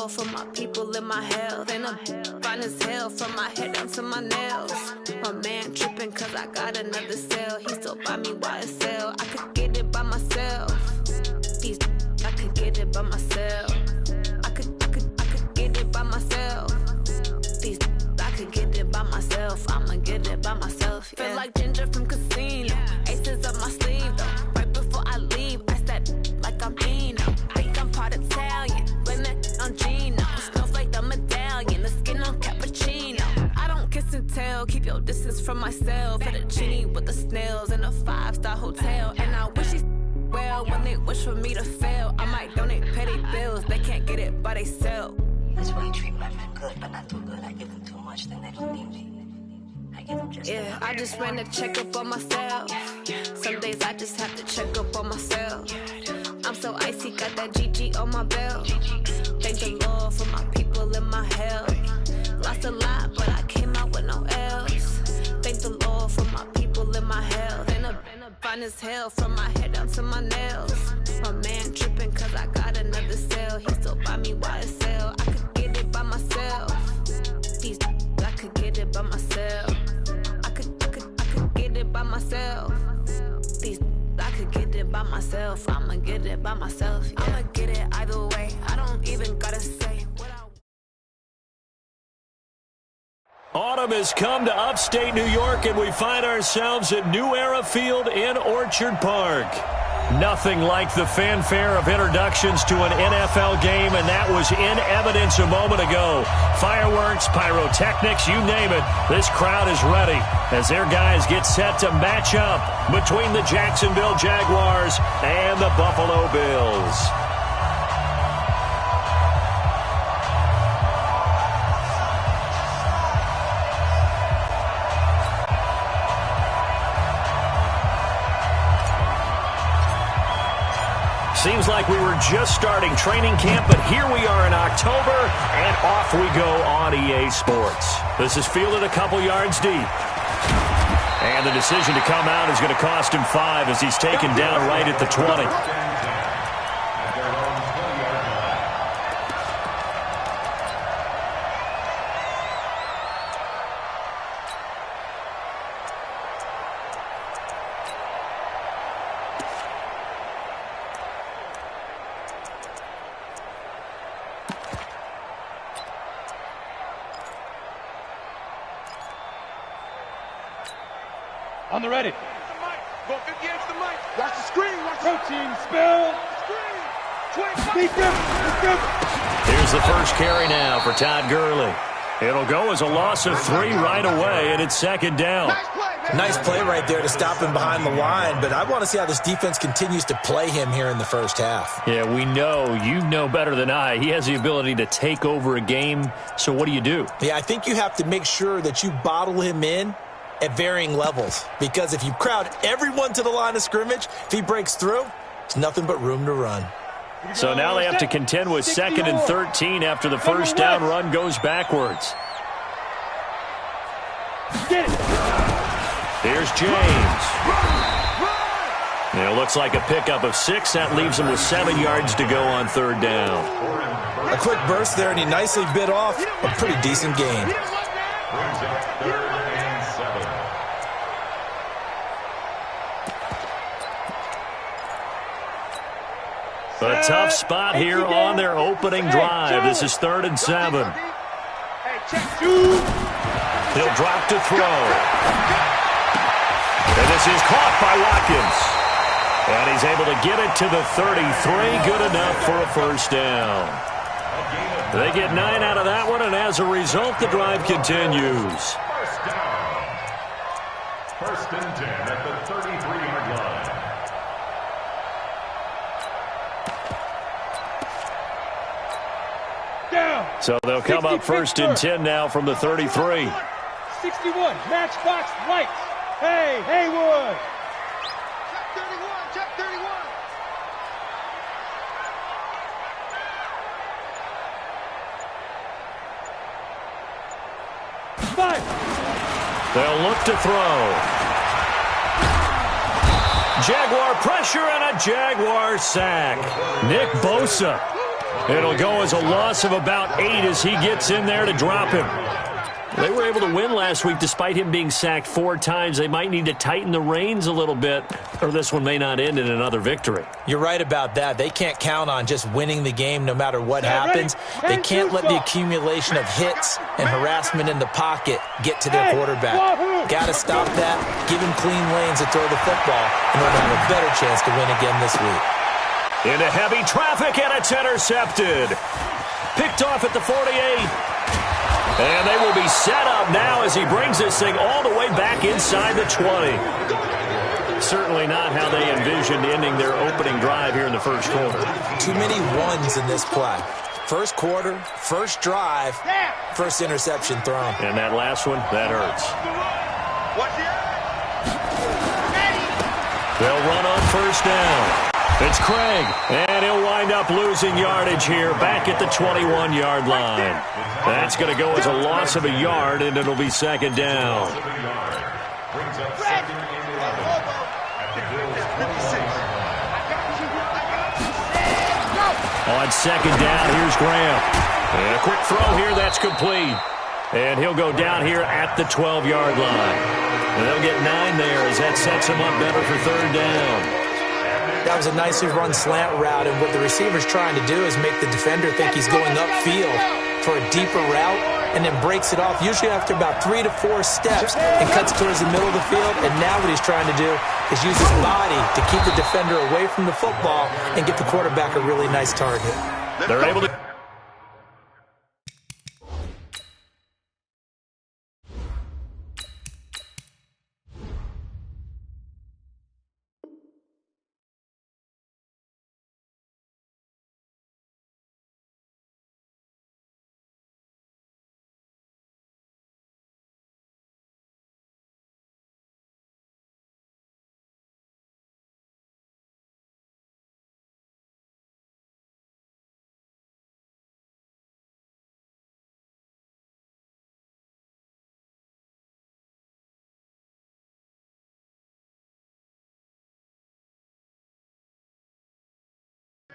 Lord for my people in my health. And I'm fine as hell from my head down to my nails. My man tripping cause I got another cell. He still buy me YSL. I could get it by myself. I could get it by myself. I could get it by myself. I could get it by myself. I'ma get it by myself. Yeah. Feel like Ginger from Casino. Aces up my sleeve though. Right before I leave, I step like I'm Dino. Think I'm part Italian. Blame it on Gino. Snowflake the medallion. The skin on cappuccino. I don't kiss and tell. Keep your distance from myself. At a genie with the snails in a 5-star hotel. And I wish he's well when they wish for me to fail. I might donate petty bills. They can't get it by they sell. That's why you treat my men good, but not too good. I give them too much, then they don't need me. I give them just yeah, I just ran a checkup on myself. Some days I just have to check up on myself. I'm so icy, got that GG on my belt. Thank the Lord for my people in my health. Lost a lot, but I came out with no else. Thank the Lord for my people in my health. And I'm fine as hell from my head down to my nails. My man tripping cause I got another cell. He still buy me YSL. I could get it by myself. I could get it by myself. I could get it by myself. I could get it by myself. I'ma get it by myself. Yeah. I'ma get it either way. I don't even gotta say what I... Autumn has come to upstate New York, and we find ourselves at New Era Field in Orchard Park. Nothing like the fanfare of introductions to an NFL game, and that was in evidence a moment ago. Fireworks, pyrotechnics, you name it. This crowd is ready as their guys get set to match up between the Jacksonville Jaguars and the Buffalo Bills. Seems like we were just starting training camp, but here we are in October, and off we go on EA Sports. This is fielded a couple yards deep. And the decision to come out is going to cost him 5 as he's taken down right at the 20. On the ready. Go against the mic. Watch the screen. Watch protein spill. Screen. Here's the first carry now for Todd Gurley. It'll go as a loss of 3 right away, and it's second down. Nice play right there to stop him behind the line, but I want to see how this defense continues to play him here in the first half. Yeah, we know. You know better than I. He has the ability to take over a game, so what do you do? Yeah, I think you have to make sure that you bottle him in at varying levels, because if you crowd everyone to the line of scrimmage, if he breaks through, it's nothing but room to run. So now they have to contend with 2nd and 13 after the first down run goes backwards. Here's James. It looks like a pickup of 6. That leaves him with 7 yards to go on 3rd down. A quick burst there, and he nicely bit off a pretty decent gain. A tough spot here on their opening drive. This is 3rd and 7. He'll drop to throw. And this is caught by Watkins. And he's able to get it to the 33. Good enough for a first down. They get 9 out of that one, and as a result, the drive continues. First and 10 at the 33-yard line. So they'll come up 1st and 10 now from the 33. 61, matchbox lights. Hey, Haywood. Check 31. 5. They'll look to throw. Jaguar pressure and a Jaguar sack. Nick Bosa It'll go as a loss of about 8 as he gets in there to drop him. They were able to win last week despite him being sacked 4 times. They might need to tighten the reins a little bit, or this one may not end in another victory. You're right about that. They can't count on just winning the game no matter what happens. They can't let the accumulation of hits and harassment in the pocket get to their quarterback. Got to stop that, give him clean lanes to throw the football in order to have a better chance to win again this week. Into heavy traffic, and it's intercepted. Picked off at the 48. And they will be set up now as he brings this thing all the way back inside the 20. Certainly not how they envisioned ending their opening drive here in the first quarter. Too many ones in this play. First quarter, first drive, first interception thrown. And that last one, that hurts. They'll run on first down. It's Craig, and he'll wind up losing yardage here back at the 21-yard line. That's going to go as a loss of a yard, and it'll be second down. On second down, here's Graham. And a quick throw here, that's complete. And he'll go down here at the 12-yard line. And they'll get 9 there as that sets him up better for third down. That was a nicely run slant route, and what the receiver's trying to do is make the defender think he's going upfield for a deeper route and then breaks it off, usually after about 3 to 4 steps, and cuts towards the middle of the field. And now what he's trying to do is use his body to keep the defender away from the football and get the quarterback a really nice target. They're able to...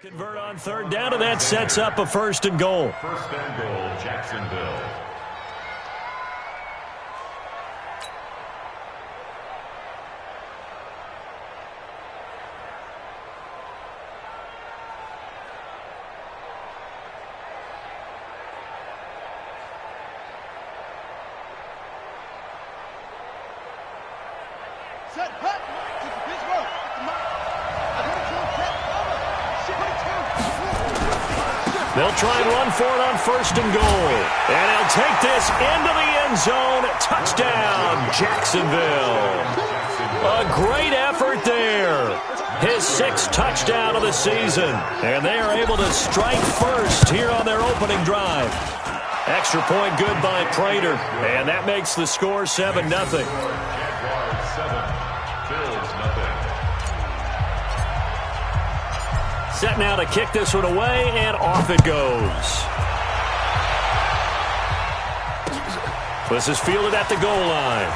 convert on third down, and that sets up a first and goal. First and goal, Jacksonville. They'll try and run for it on first and goal. And he'll take this into the end zone. Touchdown, Jacksonville. A great effort there. His 6th touchdown of the season. And they are able to strike first here on their opening drive. Extra point good by Prater. And that makes the score 7-0. Jaguars 7, Bills 0. Set now to kick this one away, and off it goes. This is fielded at the goal line.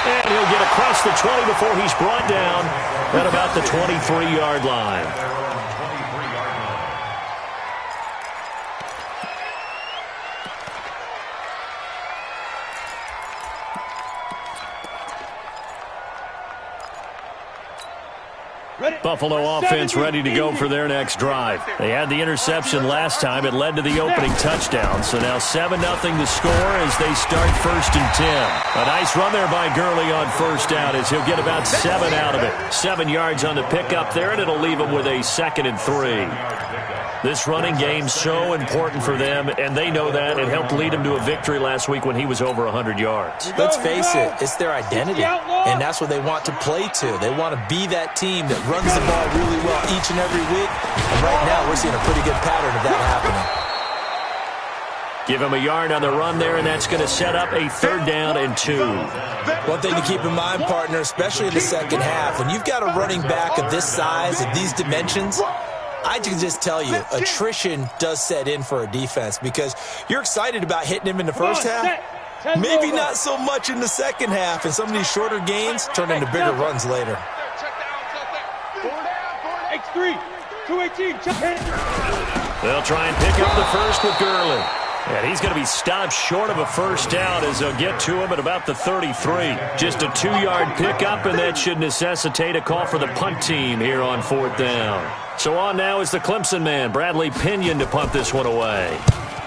And he'll get across the 20 before he's brought down at about the 23-yard line. Buffalo offense ready to go for their next drive. They had the interception last time. It led to the opening touchdown. So now 7-0 to score as they start first and 10. A nice run there by Gurley on first down as he'll get about 7 out of it. 7 yards on the pickup there, and it'll leave him with a 2nd and 3. This running game's so important for them, and they know that. It helped lead him to a victory last week when he was over 100 yards. Let's face it, it's their identity, and that's what they want to play to. They want to be that team that runs the ball really well each and every week, and right now we're seeing a pretty good pattern of that happening. Give him a yard on the run there, and that's going to set up a 3rd down and 2. One thing to keep in mind, partner, especially in the second half, when you've got a running back of this size, of these dimensions, I can just tell you, attrition does set in for a defense because you're excited about hitting him in the first half. Maybe not so much in the second half, and some of these shorter gains turn into bigger runs later. X3, They'll try and pick up the first with Gurley. And he's going to be stopped short of a first down as they'll get to him at about the 33. Just a 2-yard pickup, and that should necessitate a call for the punt team here on 4th down. So on now is the Clemson man, Bradley Pinion, to punt this one away.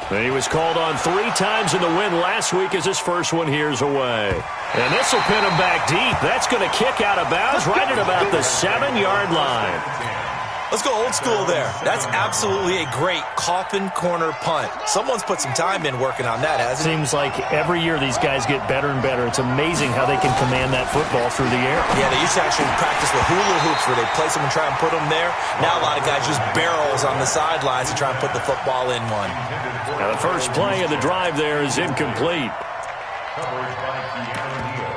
And he was called on 3 times in the win last week as his first one here's away. And this will pin him back deep. That's going to kick out of bounds right at about the 7-yard line. Let's go old school there. That's absolutely a great coffin corner punt. Someone's put some time in working on that, hasn't it? Seems like every year these guys get better and better. It's amazing how they can command that football through the air. Yeah, they used to actually practice with hula hoops where they place them and try and put them there. Now a lot of guys use barrels on the sidelines to try and put the football in one. Now the first play of the drive there is incomplete. Coverage by Keanu Neal.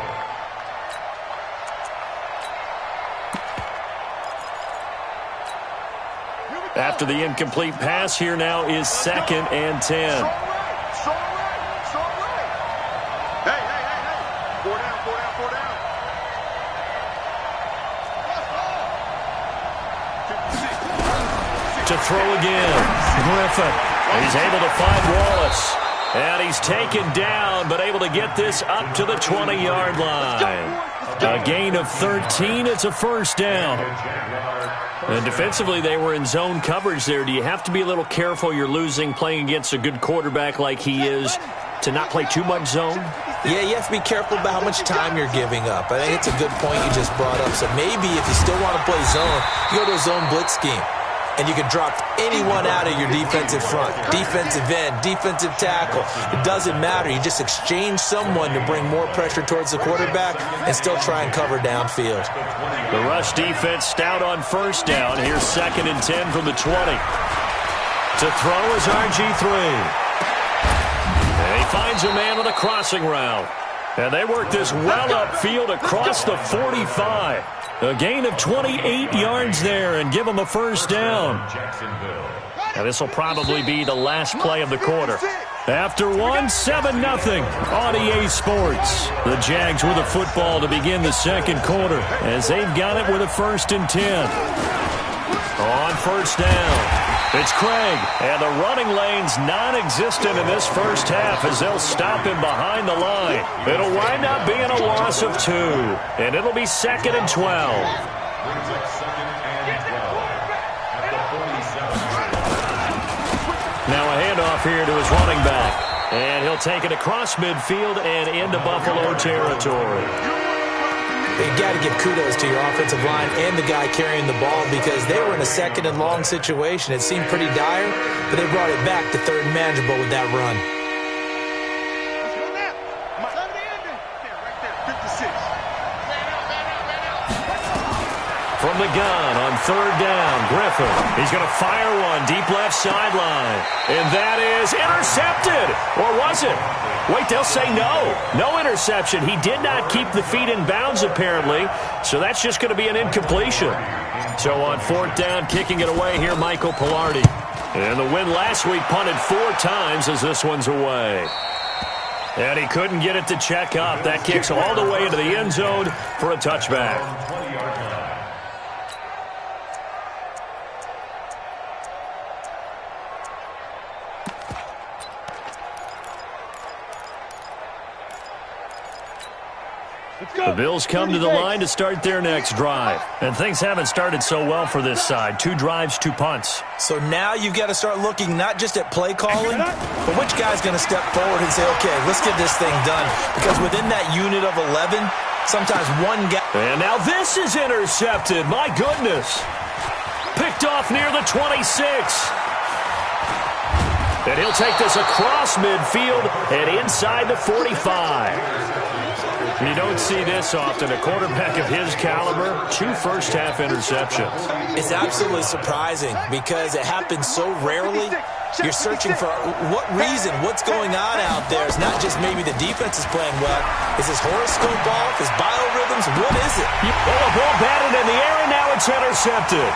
After the incomplete pass, here now is 2nd and 10. So right. Hey. 4 down. To throw again, Griffin. He's able to find Wallace. And he's taken down, but able to get this up to the 20-yard line. A gain of 13. It's a first down. And defensively, they were in zone coverage there. Do you have to be a little careful? You're losing playing against a good quarterback like he is to not play too much zone? Yeah, you have to be careful about how much time you're giving up. I think it's a good point you just brought up. So maybe if you still want to play zone, you go to a zone blitz scheme. And you can drop anyone out of your defensive front, defensive end, defensive tackle. It doesn't matter. You just exchange someone to bring more pressure towards the quarterback and still try and cover downfield. The rush defense stout on first down. Here's 2nd and 10 from the 20. To throw is RG3. And he finds a man with a crossing route. And they work this well upfield across the 45. A gain of 28 yards there and give him a first down. Now this will probably be the last play of the quarter. After 7-0 on EA Sports. The Jags with the football to begin the second quarter as they've got it with a 1st and 10. On first down, it's Craig, and the running lane's non-existent in this first half as they'll stop him behind the line. It'll wind up being a loss of 2, and it'll be 2nd and 12. Brings up 2nd and 12 at the 47. Now a handoff here to his running back, and he'll take it across midfield and into Buffalo territory. You've got to give kudos to your offensive line and the guy carrying the ball because they were in a 2nd and long situation. It seemed pretty dire, but they brought it back to 3rd and manageable with that run. From the gun on 3rd down, Griffin. He's going to fire one deep left sideline. And that is intercepted. Or was it? Wait, they'll say no. No interception. He did not keep the feet in bounds, apparently. So that's just going to be an incompletion. So on 4th down, kicking it away here, Michael Pilardi. And the win last week punted 4 times as this one's away. And he couldn't get it to check up. That kicks all the way into the end zone for a touchback. The Bills come to the line to start their next drive. And things haven't started so well for this side. 2 drives, 2 punts. So now you've got to start looking not just at play calling, but which guy's going to step forward and say, okay, let's get this thing done. Because within that unit of 11, sometimes one guy... And now this is intercepted. My goodness. Picked off near the 26. And he'll take this across midfield and inside the 45. You don't see this often. A quarterback of his caliber, 2 first-half interceptions. It's absolutely surprising because it happens so rarely. You're searching for what reason, what's going on out there. It's not just maybe the defense is playing well. Is his horoscope off? His biorhythms? What is it? Oh, a ball batted in the air, and now it's intercepted.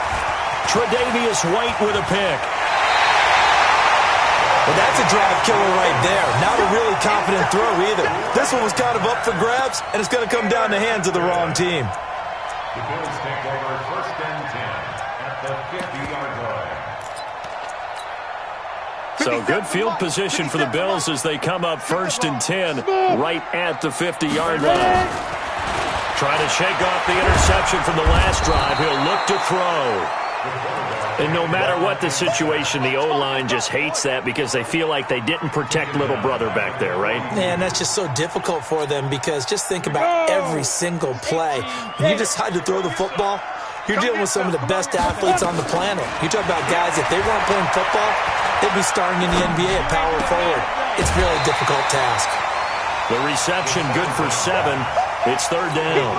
Tre'Davious White with a pick. Well, that's a drive killer right there. Not a really confident throw either. This one was kind of up for grabs, and it's going to come down the hands of the wrong team. The Bills take over 1st and 10 at the 50-yard line. So good field position for the Bills as they come up 1st and 10 right at the 50-yard line. Trying to shake off the interception from the last drive. He'll look to throw. And no matter what the situation, the O-line just hates that because they feel like they didn't protect little brother back there, right? Man, that's just so difficult for them because just think about every single play. When you decide to throw the football, you're dealing with some of the best athletes on the planet. You talk about guys, if they weren't playing football, they'd be starting in the NBA at power forward. It's really a difficult task. The reception good for 7. It's 3rd down.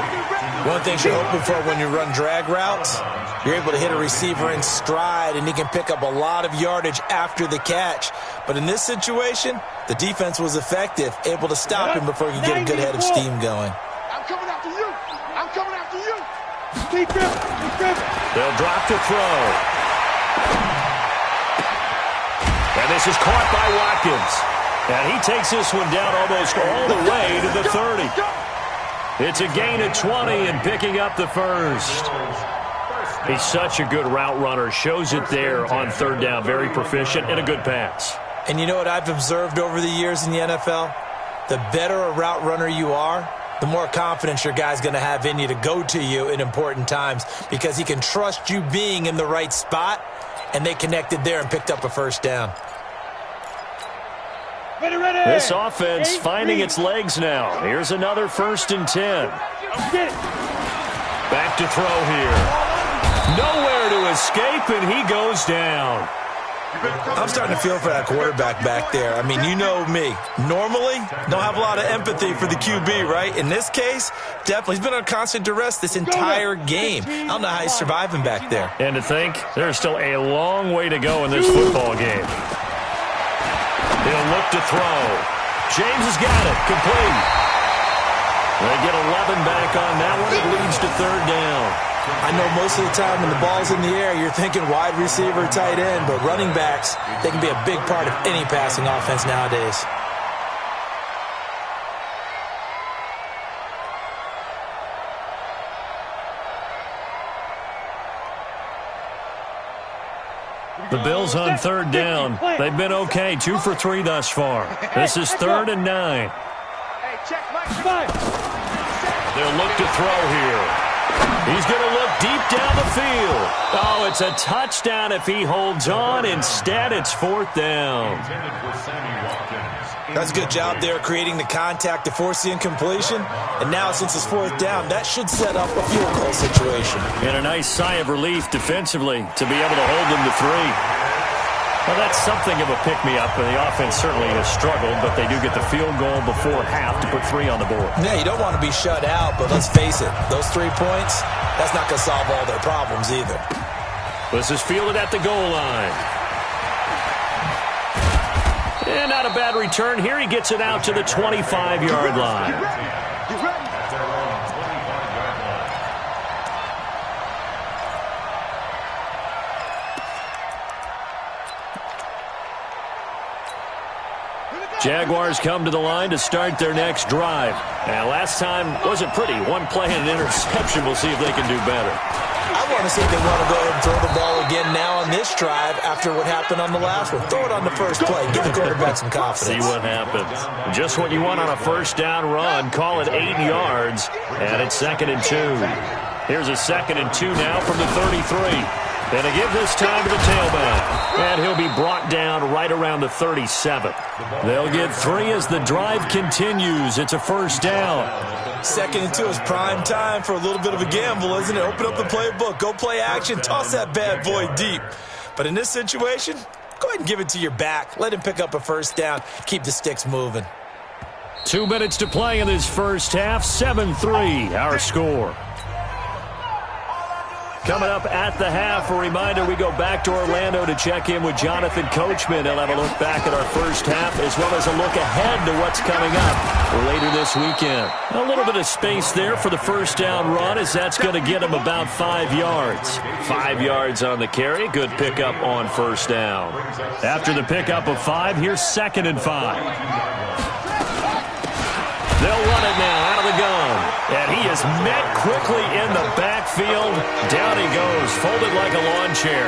One thing you're hoping for when you run drag routes, you're able to hit a receiver in stride, and he can pick up a lot of yardage after the catch. But in this situation, the defense was effective, able to stop him before he could get a good head of steam going. I'm coming after you. I'm coming after you. Keep it. They'll drop to throw. And this is caught by Watkins. And he takes this one down almost all the way to the 30. It's a gain of 20 and picking up the 1st. He's such a good route runner. Shows it there on 3rd down. Very proficient and a good pass. And you know what I've observed over the years in the NFL? The better a route runner you are, the more confidence your guy's going to have in you to go to you in important times because he can trust you being in the right spot, and they connected there and picked up a 1st down. This offense finding its legs now. Here's another 1st and 10. Back to throw here. Nowhere to escape, and he goes down. I'm starting to feel for that quarterback back there. I mean, you know me. Normally, don't have a lot of empathy for the QB, right? In this case, definitely. He's been on constant duress this entire game. I don't know how he's surviving back there. And to think, there's still a long way to go in this football game. He'll look to throw. James has got it. Complete. They get 11 back on that one. It leads to 3rd down. I know most of the time when the ball's in the air, you're thinking wide receiver, tight end, but running backs, they can be a big part of any passing offense nowadays. The Bills on 3rd down. They've been okay. 2 for 3 thus far. This is 3rd and 9. They'll look to throw here. He's going to look deep down the field. Oh, it's a touchdown if he holds on. Instead, it's 4th down. That's a good job there creating the contact to force the incompletion. And now, since it's 4th down, that should set up a field goal situation. And a nice sigh of relief defensively to be able to hold them to 3. Well, that's something of a pick-me-up, and the offense certainly has struggled, but they do get the field goal before half to put 3 on the board. Yeah, you don't want to be shut out, but let's face it, those 3 points, that's not going to solve all their problems either. This is fielded at the goal line. And not a bad return here. He gets it out to the 25-yard line. Jaguars come to the line to start their next drive. And last time wasn't pretty. 1 play and an interception. We'll see if they can do better. I want to see if they want to go ahead and throw the ball again now on this drive after what happened on the last one. Throw it on the first play. Give the quarterback some confidence. See what happens. Just what you want on a 1st down run. Call it 8 yards. And it's 2nd and 2. Here's a 2nd and 2 now from the 33. And they give this time to the tailback. And he'll be brought down right around the 37. They'll get 3 as the drive continues. It's a 1st down. 2nd and 2 is prime time for a little bit of a gamble, isn't it? Open up the playbook. Go play action. Toss that bad boy deep. But in this situation, go ahead and give it to your back. Let him pick up a 1st down. Keep the sticks moving. 2 minutes to play in this first half. 7-3, our score. Coming up at the half, a reminder, we go back to Orlando to check in with Jonathan Coachman. He'll have a look back at our first half as well as a look ahead to what's coming up later this weekend. A little bit of space there for the 1st down run as that's going to get him about 5 yards. 5 yards on the carry. Good pickup on 1st down. After the pickup of 5, here's 2nd and 5. They'll run it now out of the gun. And he is met quickly in the backfield. Down he goes, folded like a lawn chair.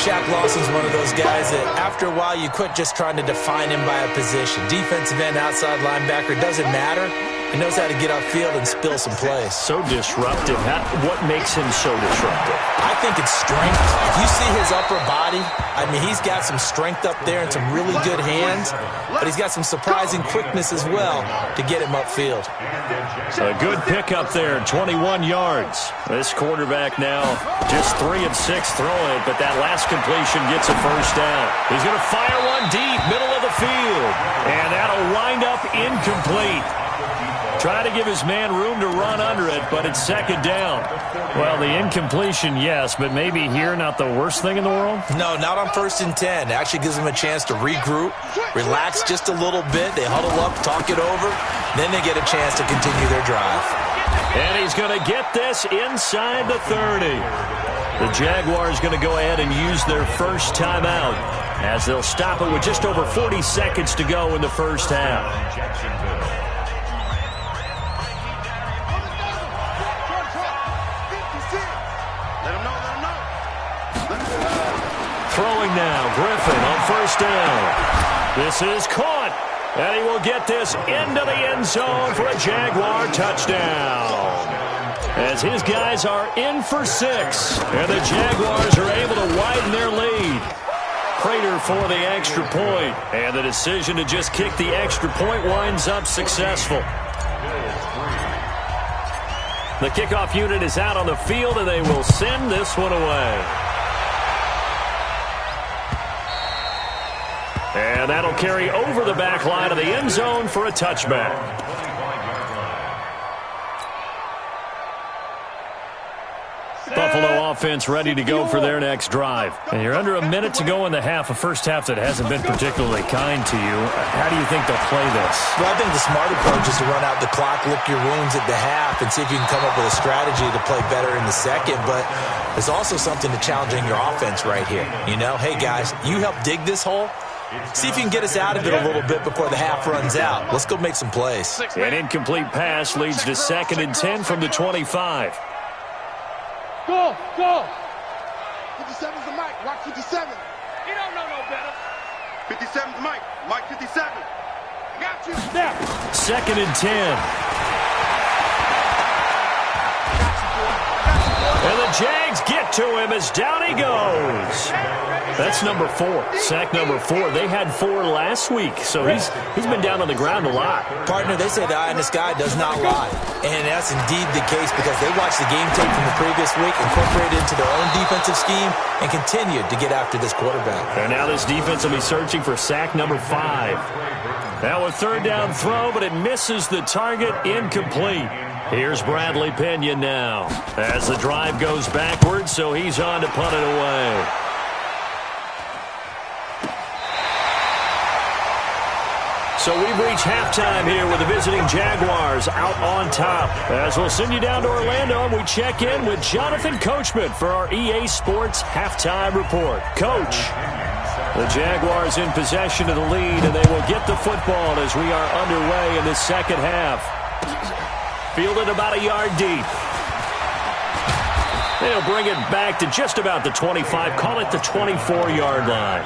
Shaq Lawson's one of those guys that after a while you quit just trying to define him by a position. Defensive end, outside linebacker, doesn't matter. He knows how to get upfield and spill some plays. So disruptive. What makes him so disruptive? I think it's strength. If you see his upper body, I mean, he's got some strength up there and some really good hands, but he's got some surprising quickness as well to get him upfield. A good pickup there, 21 yards. This quarterback now just 3 of 6 throwing it, but that last completion gets a first down. He's going to fire one deep, middle of the field, and that'll wind up incomplete. Try to give his man room to run under it, but it's second down. Well, the incompletion, yes, but maybe here not the worst thing in the world? No, not on 1st and 10. It actually gives them a chance to regroup, relax just a little bit. They huddle up, talk it over, then they get a chance to continue their drive. And he's going to get this inside the 30. The Jaguars going to go ahead and use their first timeout as they'll stop it with just over 40 seconds to go in the first half. Throwing now, Griffin on first down. This is caught, and he will get this into the end zone for a Jaguar touchdown. As his guys are in for 6, and the Jaguars are able to widen their lead. Prater for the extra point, and the decision to just kick the extra point winds up successful. The kickoff unit is out on the field, and they will send this one away. And that'll carry over the back line of the end zone for a touchback. Buffalo offense ready to go for their next drive. And you're under a minute to go in the half, a first half that hasn't been particularly kind to you. How do you think they'll play this? Well, I think the smart approach is to run out the clock, lick your wounds at the half, and see if you can come up with a strategy to play better in the second. But there's also something to challenging your offense right here. You know, hey, guys, you help dig this hole. See if you can get us out of it a little bit before the half runs out. Let's go make some plays. An incomplete pass leads to 2nd and 10 from the 25. Go, go. 57's the mic. Rock 57. You don't know no better. 57's the mic. Mike 57. Got you. Snap. 2nd and 10. And the Jags get to him as down he goes. That's number 4. Sack number 4. They had 4 last week, so he's been down on the ground a lot. Partner, they say the eye in the sky does not lie. And that's indeed the case because they watched the game tape from the previous week, incorporated it into their own defensive scheme, and continued to get after this quarterback. And now this defense will be searching for sack number 5. Now a 3rd down throw, but it misses the target, incomplete. Here's Bradley Pinion now as the drive goes backwards, so he's on to punt it away. So we've reached halftime here with the visiting Jaguars out on top. As we'll send you down to Orlando, and we check in with Jonathan Coachman for our EA Sports Halftime Report. Coach, the Jaguars in possession of the lead, and they will get the football as we are underway in the second half. Fielded about a yard deep. They'll bring it back to just about the 25, call it the 24-yard line.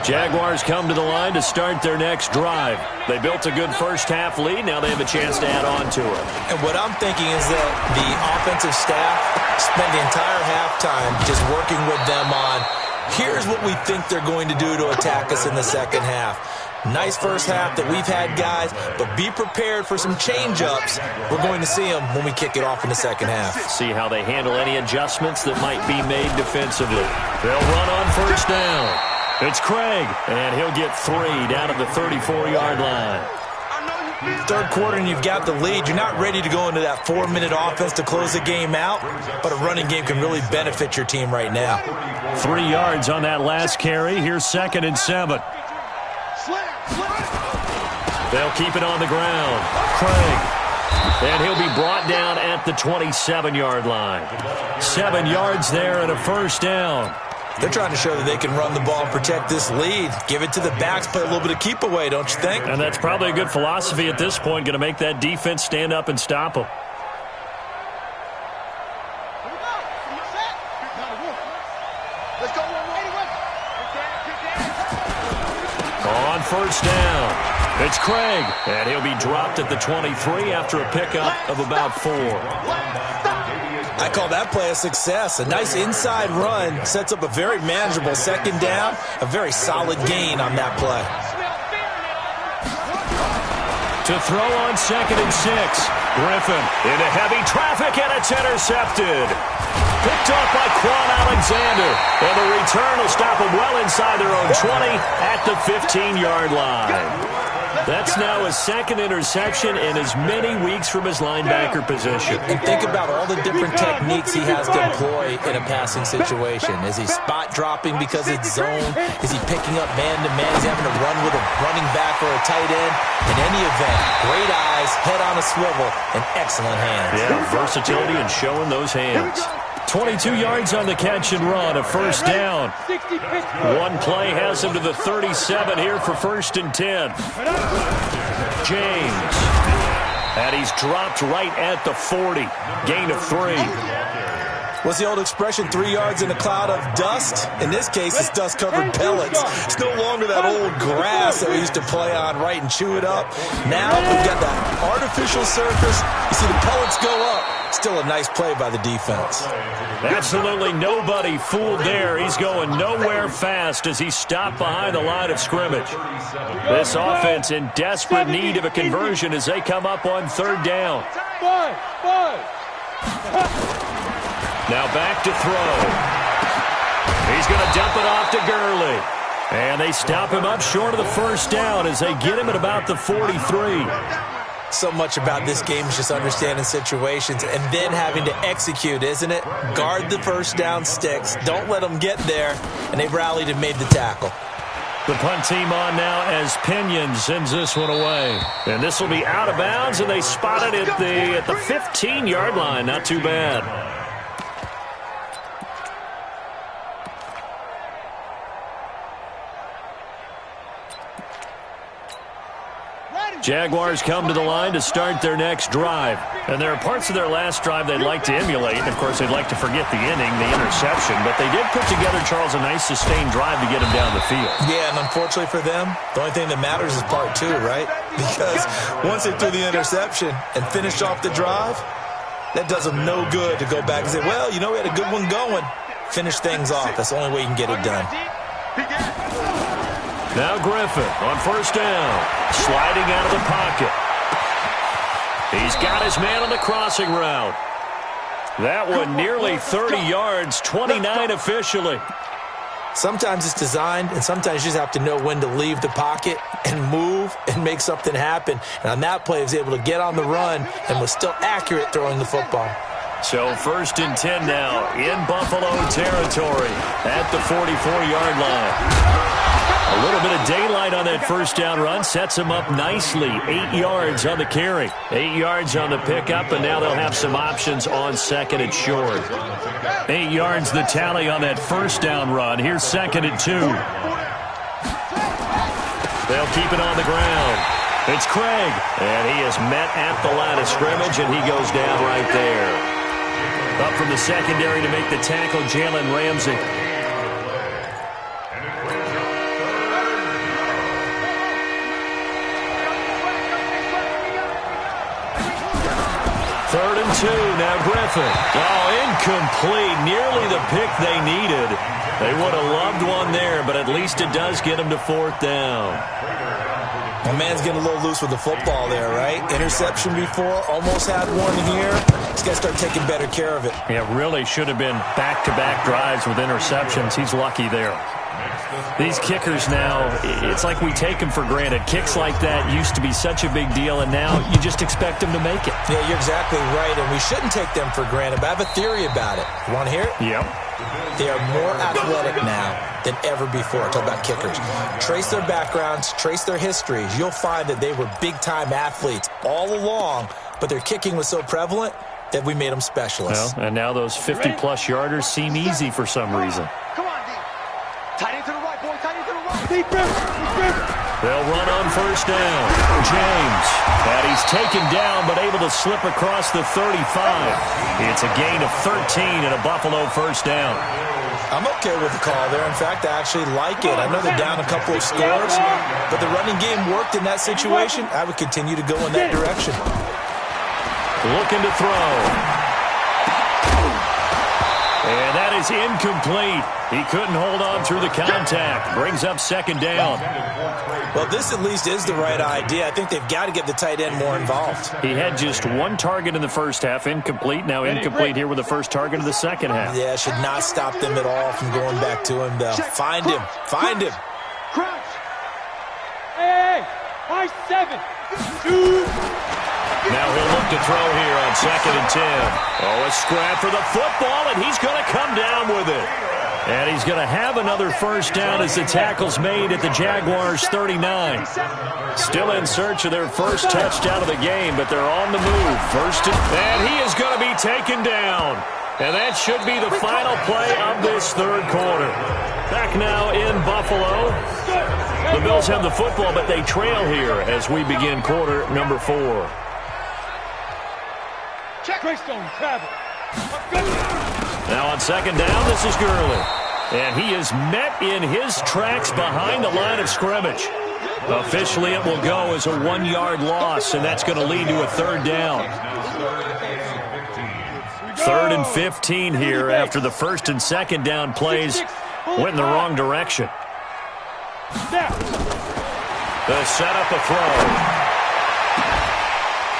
Jaguars come to the line to start their next drive. They built a good first-half lead. Now they have a chance to add on to it. And what I'm thinking is that the offensive staff spent the entire halftime just working with them on, here's what we think they're going to do to attack us in the second half. Nice first half that we've had, guys, but be prepared for some change-ups. We're going to see them when we kick it off in the second half. See how they handle any adjustments that might be made defensively. They'll run on first down. It's Craig, and he'll get 3 down at the 34-yard line. Third quarter, and you've got the lead. You're not ready to go into that 4-minute offense to close the game out, but a running game can really benefit your team right now. 3 yards on that last carry. Here's 2nd and 7. They'll keep it on the ground. Craig. And he'll be brought down at the 27-yard line. 7 yards there and a first down. They're trying to show that they can run the ball and protect this lead. Give it to the backs, play a little bit of keep away, don't you think? And that's probably a good philosophy at this point, going to make that defense stand up and stop them. On first down, it's Craig, and he'll be dropped at the 23 after a pickup of about 4. I call that play a success. A nice inside run sets up a very manageable second down, a very solid gain on that play. To throw on 2nd and 6, Griffin into heavy traffic, and it's intercepted. Picked off by Quan Alexander, and the return will stop them well inside their own 20 at the 15-yard line. That's now his 2nd interception in as many weeks from his linebacker position. And think about all the different techniques he has to employ in a passing situation. Is he spot dropping because it's zone? Is he picking up man-to-man? Is he having to run with a running back or a tight end? In any event, great eyes, head on a swivel, and excellent hands. Yeah, versatility and showing those hands. 22 yards on the catch and run, a first down. One play has him to the 37 here for 1st and 10. James. And he's dropped right at the 40. Gain of 3. What's the old expression, 3 yards in a cloud of dust? In this case, it's dust-covered pellets. It's no longer that old grass that we used to play on, right, and chew it up. Now we've got that artificial surface. You see the pellets go up. Still a nice play by the defense. Absolutely nobody fooled there. He's going nowhere fast as he stopped behind the line of scrimmage. This offense in desperate need of a conversion as they come up on 3rd down. Now back to throw. He's going to dump it off to Gurley. And they stop him up short of the first down as they get him at about the 43. So much about this game is just understanding situations and then having to execute, isn't it? Guard the first down sticks. Don't let them get there. And they rallied and made the tackle. The punt team on now as Pinion sends this one away. And this will be out of bounds, and they spot it at the 15-yard line. Not too bad. Jaguars come to the line to start their next drive. And there are parts of their last drive they'd like to emulate. And, of course, they'd like to forget the inning, the interception. But they did put together, Charles, a nice sustained drive to get him down the field. Yeah, and unfortunately for them, the only thing that matters is part 2, right? Because once they threw the interception and finished off the drive, that does them no good to go back and say, well, you know, we had a good one going. Finish things off. That's the only way you can get it done. Now Griffin on first down, sliding out of the pocket. He's got his man on the crossing route. That one nearly 30 yards, 29 officially. Sometimes it's designed, and sometimes you just have to know when to leave the pocket and move and make something happen. And on that play, he was able to get on the run and was still accurate throwing the football. So 1st and 10 now in Buffalo territory at the 44-yard line. A little bit of daylight on that first down run sets him up nicely. 8 yards on the carry, 8 yards on the pickup, and now they'll have some options on 2nd and short. 8 yards the tally on that first down run. Here's 2nd and 2. They'll keep it on the ground. It's Craig, and he is met at the line of scrimmage, and he goes down right there. Up from the secondary to make the tackle, Jalen Ramsey. Third and 2, now Griffin. Oh, incomplete. Nearly the pick they needed. They would have loved one there, but at least it does get them to 4th down. My man's getting a little loose with the football there, right? Interception before, almost had one here. He's got to start taking better care of it. Yeah, really should have been back-to-back drives with interceptions. He's lucky there. These kickers now, it's like we take them for granted. Kicks like that used to be such a big deal, and now you just expect them to make it. Yeah, you're exactly right, and we shouldn't take them for granted, but I have a theory about it. You want to hear it? Yep. They are more athletic now than ever before. Talk about kickers. Trace their backgrounds, trace their histories. You'll find that they were big-time athletes all along, but their kicking was so prevalent that we made them specialists. Well, and now those 50-plus yarders seem easy for some reason. They'll run on first down. James. And he's taken down, but able to slip across the 35. It's a gain of 13 and a Buffalo first down. I'm okay with the call there. In fact, I actually like it. I know they're down a couple of scores, but the running game worked in that situation. I would continue to go in that direction. Looking to throw. And that is incomplete. He couldn't hold on through the contact. Brings up second down. Well, this at least is the right idea. I think they've got to get the tight end more involved. He had just one target in the first half, incomplete. Now incomplete here with the first target of the second half. Yeah, should not stop them at all from going back to him, though. Find him. Find him. Crouch. Hey, high 7. 2. Now he'll look to throw here on 2nd and 10. Oh, a scrap for the football, and he's going to come down with it. And he's going to have another first down as the tackle's made at the Jaguars' 39. Still in search of their first touchdown of the game, but they're on the move. And he is going to be taken down. And that should be the final play of this third quarter. Back now in Buffalo. The Bills have the football, but they trail here as we begin quarter number 4. Now on second down, this is Gurley. And he is met in his tracks behind the line of scrimmage. Officially, it will go as a 1-yard loss, and that's going to lead to a third down. 3rd and 15 here after the first and second down plays went in the wrong direction. The setup a throw.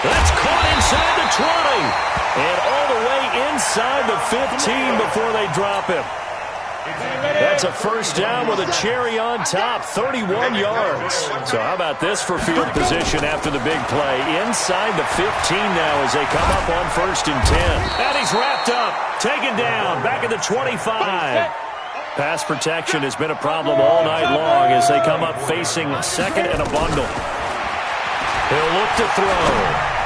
That's caught inside the 20. And all the way inside the 15 before they drop him. That's a first down with a cherry on top, 31 yards. So how about this for field position after the big play? Inside the 15 now as they come up on 1st and 10. And he's wrapped up, taken down, back at the 25. Pass protection has been a problem all night long as they come up facing second and a bundle. He'll look to throw.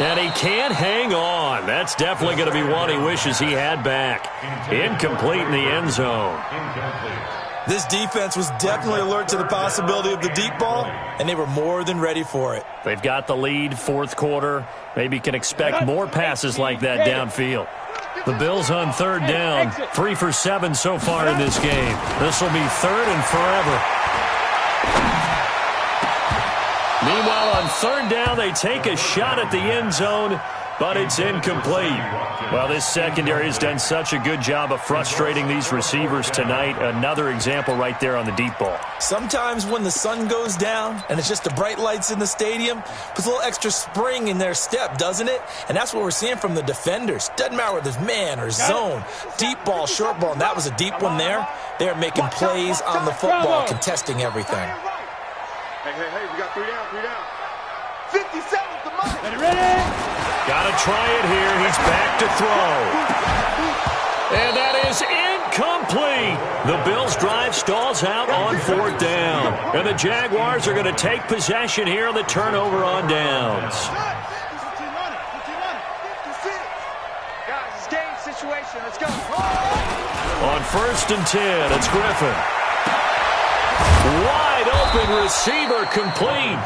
And he can't hang on. That's definitely going to be one he wishes he had back. Incomplete in the end zone. This defense was definitely alert to the possibility of the deep ball, and they were more than ready for it. They've got the lead, fourth quarter. Maybe can expect more passes like that downfield. The Bills on third down, 3 for 7 so far in this game. This will be 3rd and forever. Meanwhile, on third down, they take a shot at the end zone, but it's incomplete. Well, this secondary has done such a good job of frustrating these receivers tonight. Another example right there on the deep ball. Sometimes when the sun goes down and it's just the bright lights in the stadium, puts a little extra spring in their step, doesn't it? And that's what we're seeing from the defenders. Doesn't matter whether there's man or zone, deep ball, short ball, and that was a deep one there. They're making plays on the football, contesting everything. Hey, we got 3 down, 3 down. 57's the money. Ready? Gotta try it here. He's back to throw. And that is incomplete. The Bills' drive stalls out on 4th down. And the Jaguars are going to take possession here on the turnover on downs. Guys, it's game situation. Let's go. On 1st and 10, it's Griffin. Wide open receiver complete.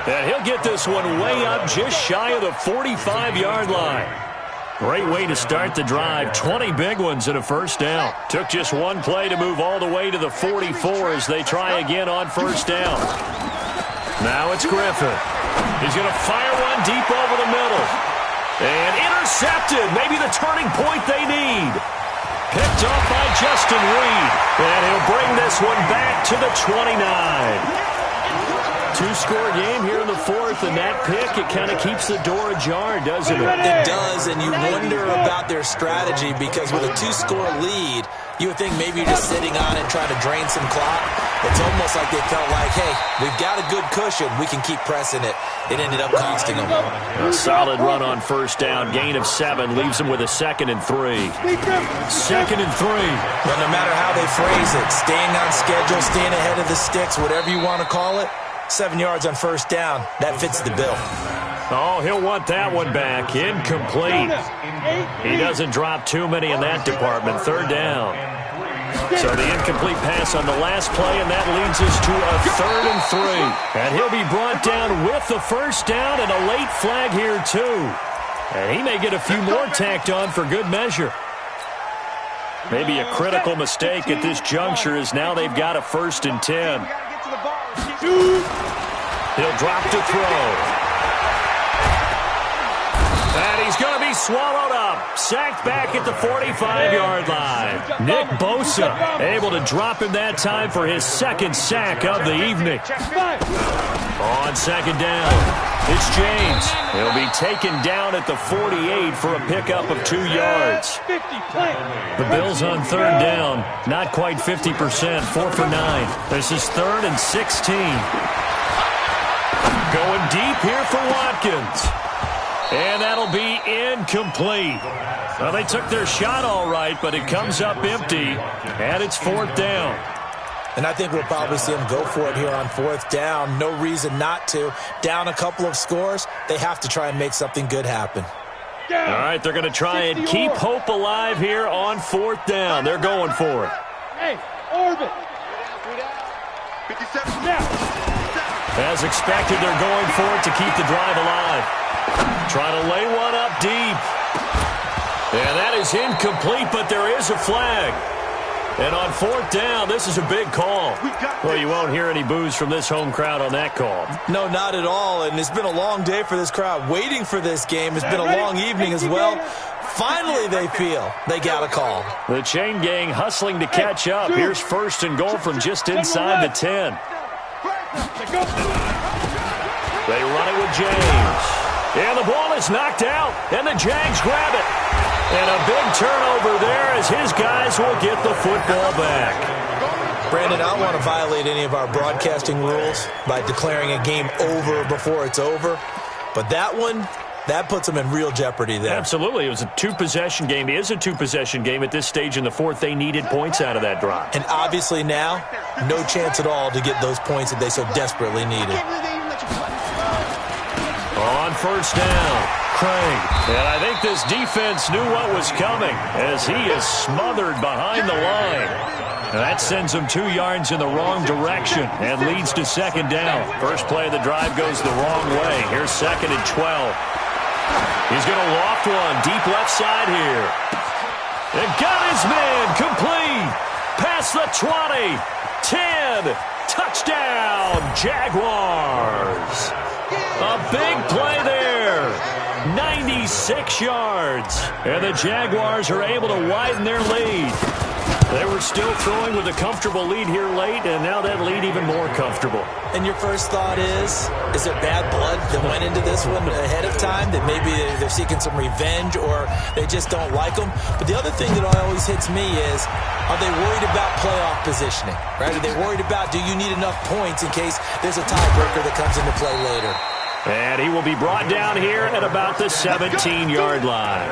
And he'll get this one way up just shy of the 45-yard line. Great way to start the drive. 20 big ones and a first down. Took just one play to move all the way to the 44 as they try again on first down. Now it's Griffin. He's going to fire one deep over the middle. And intercepted. Maybe the turning point they need. Picked off by Justin Reed. And he'll bring this one back to the 29. Two-score game here in the 4th, and that pick, it kind of keeps the door ajar, doesn't it? It does, and you wonder about their strategy because with a 2-score lead, you would think maybe you're just sitting on it trying to drain some clock. It's almost like they felt like, hey, we've got a good cushion. We can keep pressing it. It ended up costing them. A solid run on first down. Gain of 7 leaves them with a 2nd and 3. 2nd and 3. Well, no matter how they phrase it, staying on schedule, staying ahead of the sticks, whatever you want to call it, 7 yards on first down. That fits the bill. Oh, he'll want that one back. Incomplete. He doesn't drop too many in that department. 3rd down. So the incomplete pass on the last play, and that leads us to a 3rd and 3. And he'll be brought down with the first down and a late flag here, too. And he may get a few more tacked on for good measure. Maybe a critical mistake at this juncture as now they've got a 1st and 10. He'll drop to throw. And he's going to be swallowed up. Sacked back at the 45-yard line. Nick Bosa able to drop him that time for his 2nd sack of the evening. On 2nd down, it's James. He'll be taken down at the 48 for a pickup of 2 yards. The Bills on 3rd down, not quite 50%, 4 for 9. This is 3rd and 16. Going deep here for Watkins. And that'll be incomplete. Well, they took their shot all right, but it comes up empty, and it's 4th down. And I think we'll probably see them go for it here on 4th down. No reason not to. Down a couple of scores, they have to try and make something good happen. All right, they're going to try and keep hope alive here on 4th down. They're going for it. Hey, orbit. 57 now. As expected, they're going for it to keep the drive alive. Try to lay one up deep. And that is incomplete, but there is a flag. And on 4th down, this is a big call. Well, you won't hear any boos from this home crowd on that call. No, not at all. And it's been a long day for this crowd waiting for this game. It's been a long evening as well. Finally, they feel they got a call. The chain gang hustling to catch up. Here's 1st and goal from just inside the 10. They run it with James. And the ball is knocked out, and the Jags grab it. And a big turnover there as his guys will get the football back. Brandon, I don't want to violate any of our broadcasting rules by declaring a game over before it's over. But that one, that puts them in real jeopardy there. Absolutely. It was a 2-possession game. It is a 2-possession game at this stage in the 4th. They needed points out of that drive. And obviously now, no chance at all to get those points that they so desperately needed. On 1st down, Craig. And I think this defense knew what was coming as he is smothered behind the line. And that sends him 2 yards in the wrong direction and leads to 2nd down. First play of the drive goes the wrong way. Here's 2nd and 12. He's going to loft one deep left side here. And got his man complete. Past the 20. 10. Touchdown, Jaguars. A big play there. 96 yards. And the Jaguars are able to widen their lead. They were still throwing with a comfortable lead here late, and now that lead even more comfortable. And your first thought is there bad blood that went into this one ahead of time, that maybe they're seeking some revenge or they just don't like them? But the other thing that always hits me is, are they worried about playoff positioning? Right? Are they worried about, do you need enough points in case there's a tiebreaker that comes into play later? And he will be brought down here at about the 17-yard line.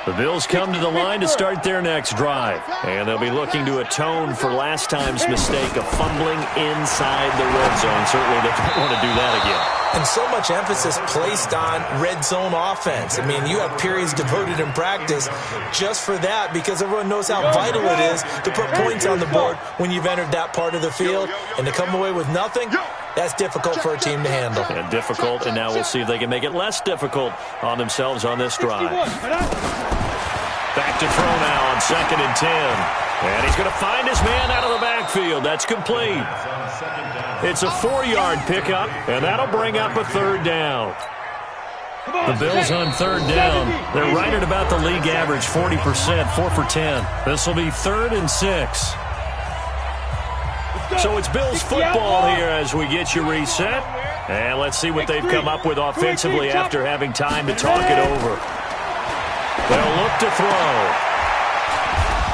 The Bills come to the line to start their next drive. And they'll be looking to atone for last time's mistake of fumbling inside the red zone. Certainly they don't want to do that again. And so much emphasis placed on red zone offense. I mean, you have periods devoted in practice just for that because everyone knows how vital it is to put points on the board when you've entered that part of the field. And to come away with nothing, that's difficult for a team to handle. And difficult, and now we'll see if they can make it less difficult on themselves on this drive. Back to throw now on 2nd and 10. And he's going to find his man out of the backfield. That's complete. It's a 4-yard pickup, and that'll bring up a 3rd down. The Bills on 3rd down. They're right at about the league average, 40%, 4 for 10. This will be 3rd and 6. So it's Bills football here as we get you reset. And let's see what they've come up with offensively after having time to talk it over. They'll look to throw.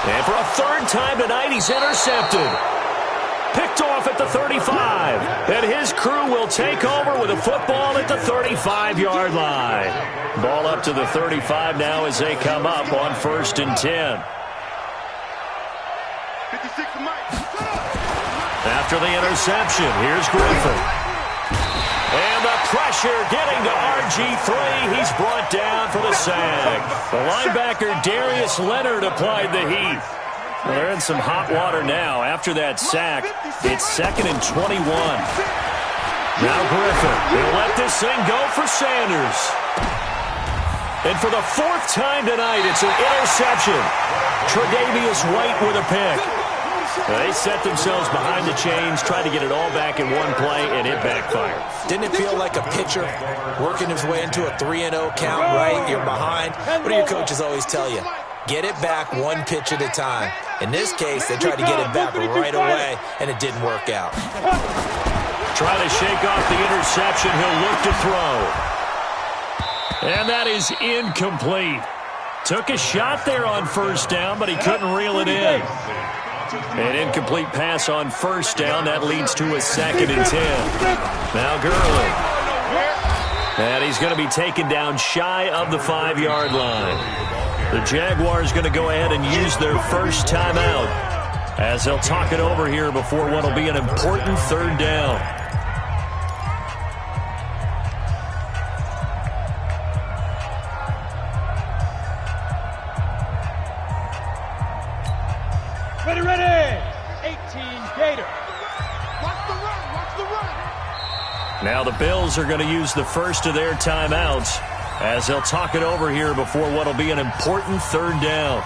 And for a 3rd time tonight, he's intercepted. Picked off at the 35. And his crew will take over with a football at the 35-yard line. Ball up to the 35 now as they come up on 1st and 10. After the interception, here's Griffin. And the pressure getting to RG3. He's brought down for the sack. The linebacker Darius Leonard applied the heat. Well, they're in some hot water now. After that sack, it's 2nd and 21. Now Griffin. He'll let this thing go for Sanders. And for the 4th time tonight, it's an interception. Tre'Davious White with a pick. They set themselves behind the chains, tried to get it all back in one play, and it backfired. Didn't it feel like a pitcher working his way into a 3-0 count, right? You're behind. What do your coaches always tell you? Get it back one pitch at a time. In this case, they tried to get it back right away, and it didn't work out. Try to shake off the interception. He'll look to throw. And that is incomplete. Took a shot there on 1st down, but he couldn't reel it in. An incomplete pass on 1st down. That leads to a 2nd and 10. Now Gurley. And he's going to be taken down shy of the 5-yard line. The Jaguars going to go ahead and use their first timeout as they'll talk it over here before what will be an important 3rd down. Ready. 18 Gator. Watch the run. Watch the run. Now the Bills are going to use the first of their timeouts as they'll talk it over here before what will be an important 3rd down.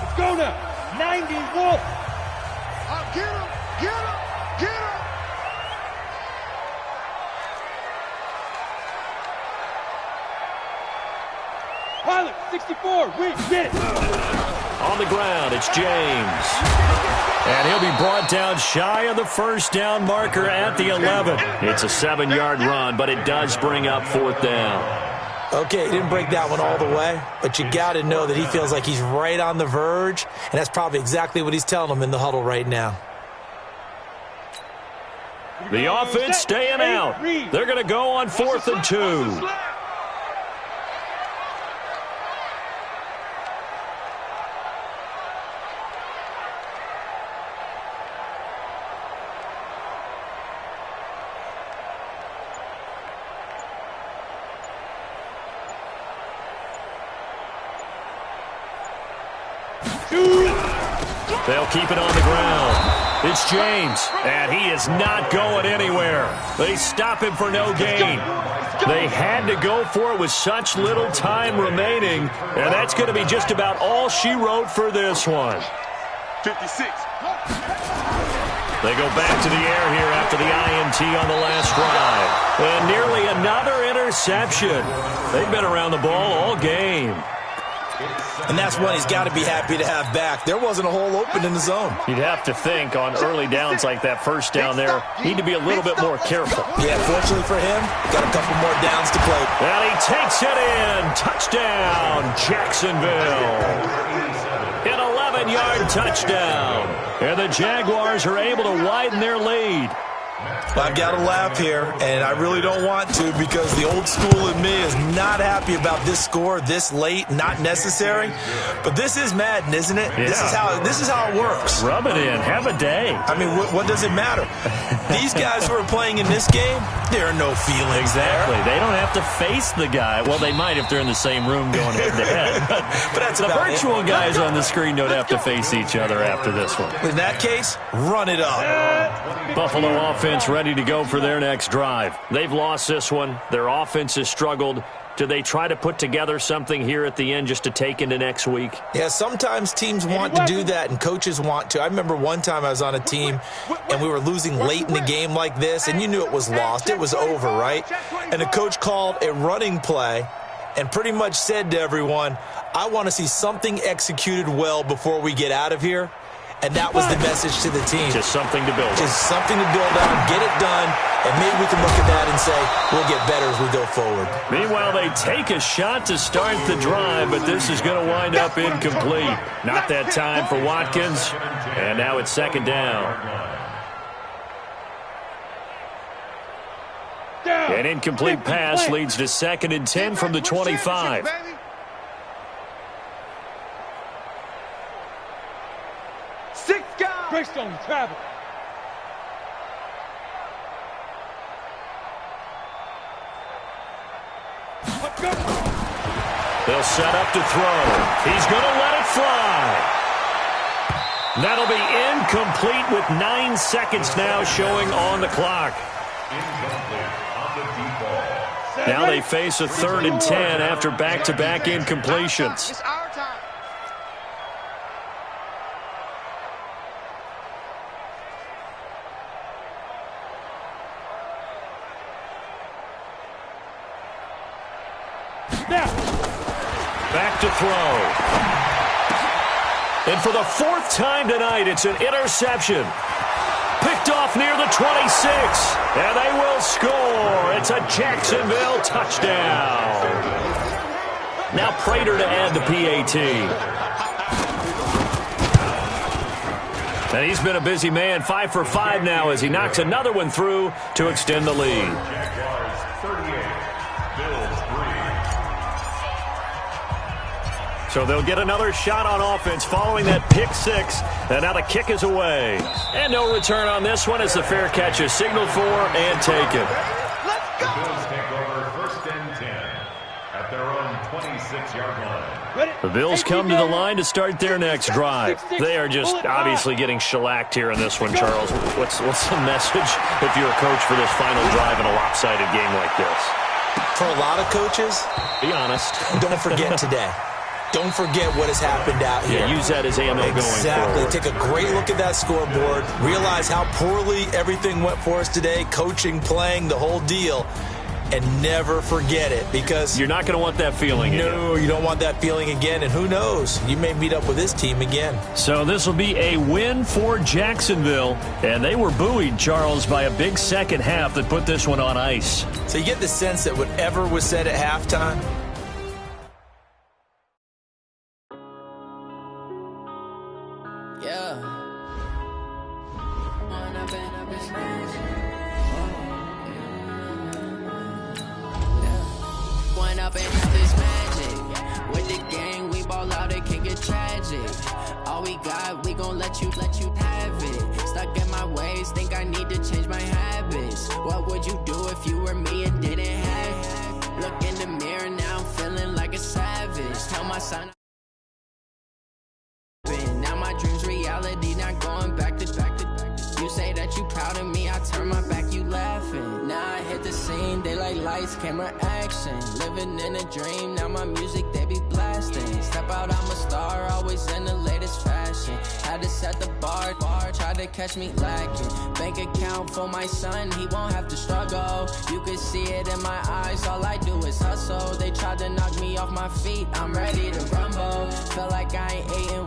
Let's go now. 90 Wolf. Get him. Get him. Get him. Pilot, 64, we get it. On the ground, it's James. And he'll be brought down shy of the 1st down marker at the 11. It's a 7-yard run, but it does bring up 4th down. Okay, he didn't break that one all the way, but you got to know that he feels like he's right on the verge, and that's probably exactly what he's telling them in the huddle right now. The offense staying out. They're going to go on 4th and 2. They'll keep it on the ground. It's James, and he is not going anywhere. They stop him for no gain. They had to go for it with such little time remaining, and that's going to be just about all she wrote for this one. 56. They go back to the air here after the INT on the last drive. And nearly another interception. They've been around the ball all game. And that's one he's got to be happy to have back. There wasn't a hole open in the zone. You'd have to think on early downs like that 1st down there, need to be a little bit more careful. Yeah, fortunately for him, got a couple more downs to play. And he takes it in. Touchdown, Jacksonville. An 11-yard touchdown. And the Jaguars are able to widen their lead. I've got to laugh here, and I really don't want to because the old school in me is not happy about this score this late, not necessary. But this is Madden, isn't it? Yeah. This is how it works. Rub it in. Have a day. I mean, what does it matter? These guys who are playing in this game, there are no feelings Exactly. there. They don't have to face the guy. Well, they might if they're in the same room going head-to-head. But that's the about virtual it. guys on the screen don't have to face each other after this one. In that case, run it up. Buffalo offense ready to go for their next drive. They've lost this one. Their offense has struggled. Do they try to put together something here at the end just to take into next week? Yeah, sometimes teams want to do that and coaches want to. I remember one time I was on a team and we were losing late in the game like this, and you knew it was lost. It was over, right? And the coach called a running play and pretty much said to everyone, I want to see something executed well before we get out of here. And that was the message to the team. Just something to build on. Just something to build on, get it done, and maybe we can look at that and say, we'll get better as we go forward. Meanwhile, they take a shot to start the drive, but this is going to wind up incomplete. Not that time for Watkins, and now it's 2nd down. An incomplete pass leads to 2nd and 10 from the 25. Six guys. Greystone, travel. They'll set up to throw. He's going to let it fly. That'll be incomplete with 9 seconds now showing on the clock. Now they face a 3rd and 10 after back-to-back incompletions. It's our time. Back to throw. And for the 4th time tonight, it's an interception. Picked off near the 26. And they will score. It's a Jacksonville touchdown. Now Prater to add the PAT. And he's been a busy man, 5 for 5 now as he knocks another one through to extend the lead. So they'll get another shot on offense following that pick 6. And now the kick is away. And no return on this one as the fair catch is signaled for and taken. Let's go. The Bills take over 1st and 10 at their own 26-yard line. The Bills come to the line to start their next drive. They are just obviously getting shellacked here in this one, Charles. What's the message if you're a coach for this final drive in a lopsided game like this? For a lot of coaches, be honest. Don't forget today. Don't forget what has happened out here. Yeah, use that as ammo going forward. Exactly. Take a great look at that scoreboard. Realize how poorly everything went for us today. Coaching, playing, the whole deal. And never forget it, because you're not going to want that feeling again. No, you don't want that feeling again. And who knows? You may meet up with this team again. So this will be a win for Jacksonville. And they were buoyed, Charles, by a big second half that put this one on ice. So you get the sense that whatever was said at halftime, let you have it. Stuck in my ways, think I need to change my habits. What would you do if you were me and didn't have it? Look in the mirror now, I'm feeling like a savage. Tell my son now my dreams reality, not going back to back. You say that you proud of me, I turn my back, you laughing. Now I hit the scene, they like lights, camera, action. Living in a dream, now my music they be blasting. Step out, I'm a star, always in the latest fashion. Had to set the bar, try to catch me lacking. Bank account for my son, he won't have to struggle. You can see it in my eyes, all I do is hustle. They tried to knock me off my feet, I'm ready to rumble. Felt like I ain't eating